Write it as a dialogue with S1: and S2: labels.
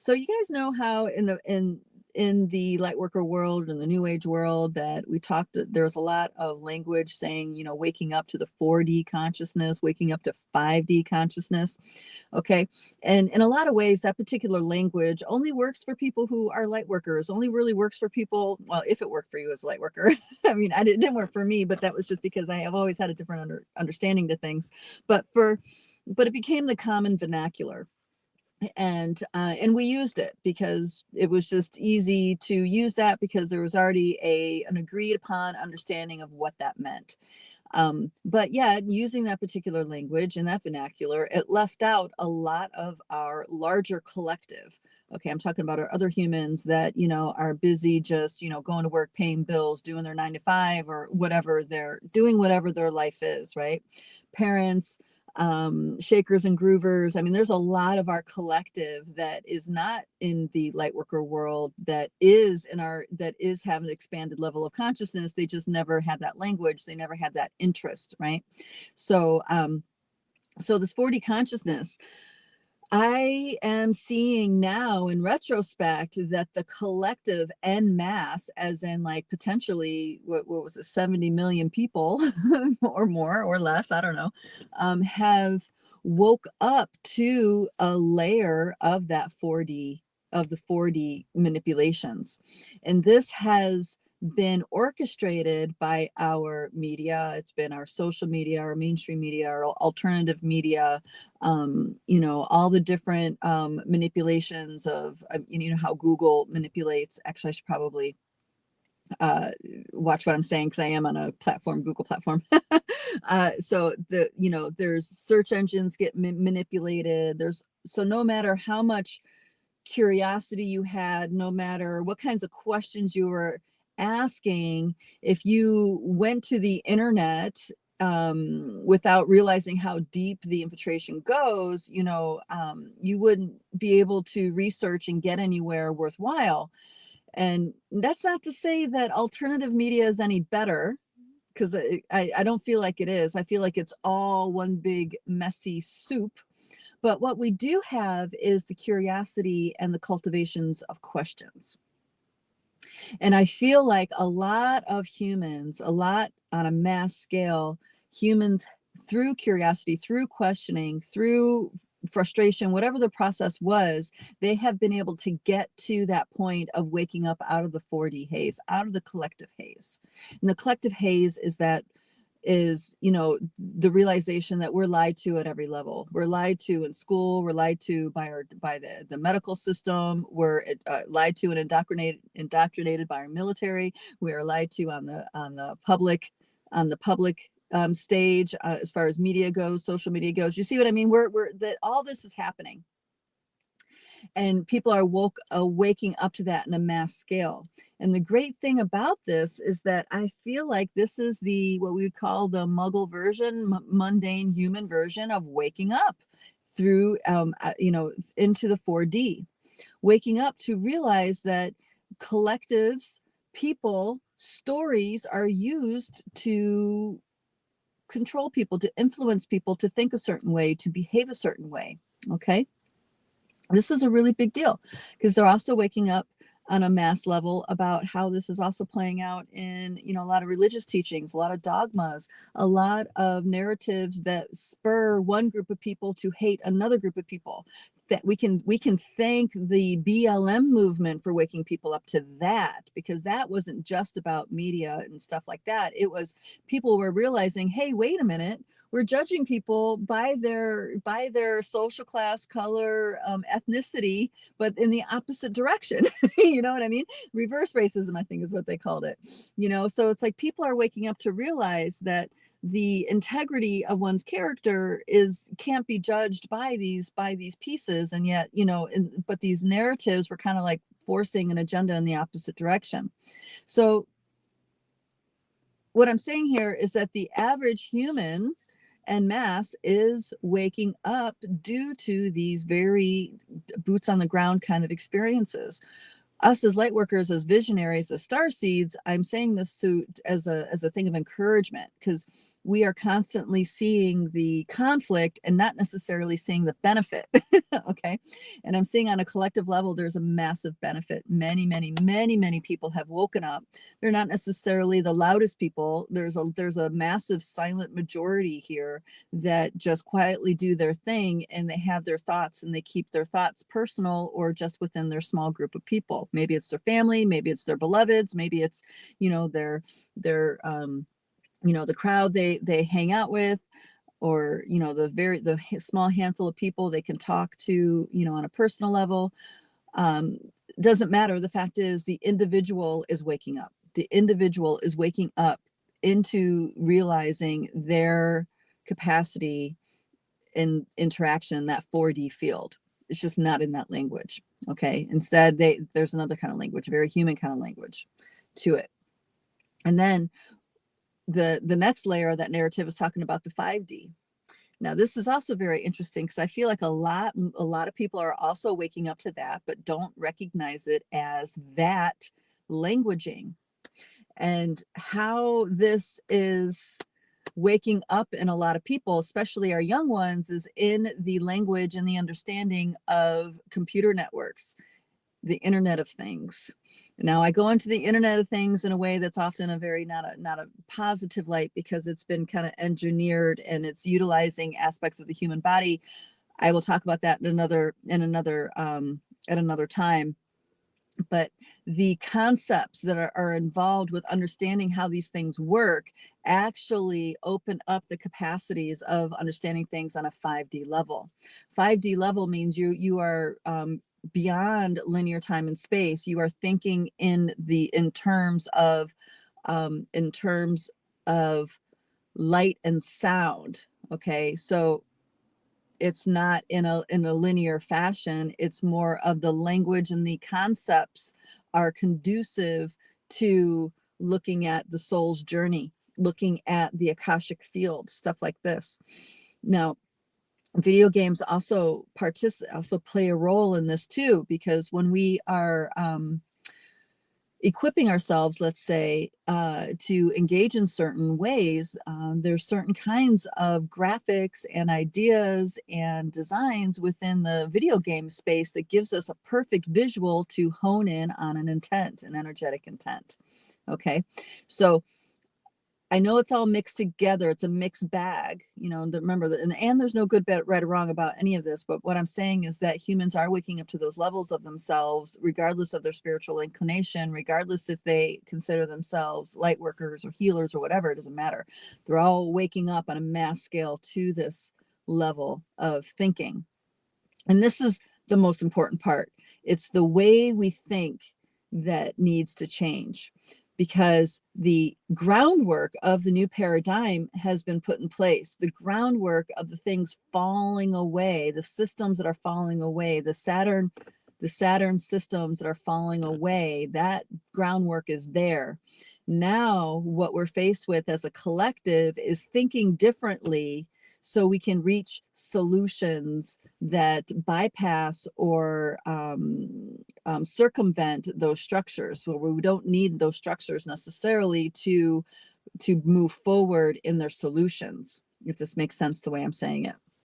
S1: So you guys know how in the Lightworker world and the New Age world that we talked, there's a lot of language saying, waking up to the 4D consciousness, waking up to 5D consciousness. Okay. And in a lot of ways, that particular language only works for people who are light workers, only really works for people. Well, if it worked for you as a light worker, I mean, it didn't work for me, but that was just because I have always had a different understanding to things. But it became the common vernacular. And we used it because it was just easy to use that because there was already an agreed upon understanding of what that meant. But yeah, using that particular language and that vernacular, it left out a lot of our larger collective. Okay, I'm talking about our other humans that, are busy just, going to work, paying bills, doing their 9 to 5 or whatever they're doing, whatever their life is, right? Parents, shakers and groovers. I mean, there's a lot of our collective that is not in the lightworker world that is having an expanded level of consciousness. They just never had that language. They never had that interest, right? So this 4D consciousness, I am seeing now in retrospect that the collective en masse, as in like potentially, what was it, 70 million people or more or less, I don't know, have woke up to a layer of that 4D, of the 4D manipulations. And this has been orchestrated by our media. It's been our social media, our mainstream media, our alternative media, all the different manipulations of, how Google manipulates. Actually, I should probably watch what I'm saying because I am on a platform, Google platform. So there's search engines get manipulated. So no matter how much curiosity you had, no matter what kinds of questions you were asking, if you went to the internet without realizing how deep the infiltration goes, you wouldn't be able to research and get anywhere worthwhile. And that's not to say that alternative media is any better, because I don't feel like it is. I feel like it's all one big messy soup. But what we do have is the curiosity and the cultivations of questions. And I feel like a lot of humans, a lot on a mass scale, humans through curiosity, through questioning, through frustration, whatever the process was, they have been able to get to that point of waking up out of the 4D haze, out of the collective haze. And the collective haze is the realization that we're lied to at every level. We're lied to in school. We're lied to by the medical system. We're lied to and indoctrinated by our military. We are lied to on the public stage, as far as media goes, social media goes. You see what I mean? That all this is happening. And people are waking up to that in a mass scale. And the great thing about this is that I feel like this is what we would call the muggle version, mundane human version of waking up through, into the 4D. Waking up to realize that collectives, people, stories are used to control people, to influence people, to think a certain way, to behave a certain way. Okay. This is a really big deal because they're also waking up on a mass level about how this is also playing out in, a lot of religious teachings, a lot of dogmas, a lot of narratives that spur one group of people to hate another group of people. That we can thank the BLM movement for waking people up to that, because that wasn't just about media and stuff like that. It was people were realizing, hey, wait a minute. We're judging people by their social class, color, ethnicity, but in the opposite direction. You know what I mean? Reverse racism, I think, is what they called it. So it's like people are waking up to realize that the integrity of one's character can't be judged by these pieces, and yet but these narratives were kind of like forcing an agenda in the opposite direction. So what I'm saying here is that the average human en masse is waking up due to these very boots on the ground kind of experiences. Us as light workers, as visionaries, as starseeds, I'm saying this as a thing of encouragement, because we are constantly seeing the conflict and not necessarily seeing the benefit. Okay. And I'm seeing on a collective level, there's a massive benefit. Many people have woken up. They're not necessarily the loudest people. There's a massive silent majority here that just quietly do their thing, and they have their thoughts, and they keep their thoughts personal or just within their small group of people. Maybe it's their family, maybe it's their beloveds, maybe it's, their the crowd they hang out with, or the small handful of people they can talk to on a personal level. Doesn't matter. The fact is, the individual is waking up. The individual is waking up into realizing their capacity in interaction, that 4D field. It's just not in that language. Okay. Instead, there's another kind of language, a very human kind of language to it. And then the next layer of that narrative is talking about the 5D. Now, this is also very interesting because I feel like a lot of people are also waking up to that, but don't recognize it as that languaging. And how this is waking up in a lot of people, especially our young ones, is in the language and the understanding of computer networks, the Internet of Things. Now, I go into the Internet of Things in a way that's often a very not a positive light, because it's been kind of engineered and it's utilizing aspects of the human body. I will talk about that at another time. But the concepts that are involved with understanding how these things work actually open up the capacities of understanding things on a 5D level. 5D level means you are beyond linear time and space. You are thinking in terms of light and sound. Okay, so it's not in a linear fashion. It's more of the language, and the concepts are conducive to looking at the soul's journey, looking at the Akashic field, stuff like this. Now, video games also play a role in this too, because when we are equipping ourselves, let's say, to engage in certain ways, there's certain kinds of graphics and ideas and designs within the video game space that gives us a perfect visual to hone in on an intent, an energetic intent. Okay, so I know it's all mixed together. It's a mixed bag, remember that, and there's no good, bad, right, or wrong about any of this. But what I'm saying is that humans are waking up to those levels of themselves, regardless of their spiritual inclination, regardless if they consider themselves light workers or healers or whatever. It doesn't matter. They're all waking up on a mass scale to this level of thinking. And this is the most important part. It's the way we think that needs to change, because the groundwork of the new paradigm has been put in place. The groundwork of the things falling away, the systems that are falling away, the Saturn systems that are falling away, that groundwork is there. Now, what we're faced with as a collective is thinking differently, so we can reach solutions that bypass or circumvent those structures, where we don't need those structures necessarily to move forward in their solutions, if this makes sense the way I'm saying it.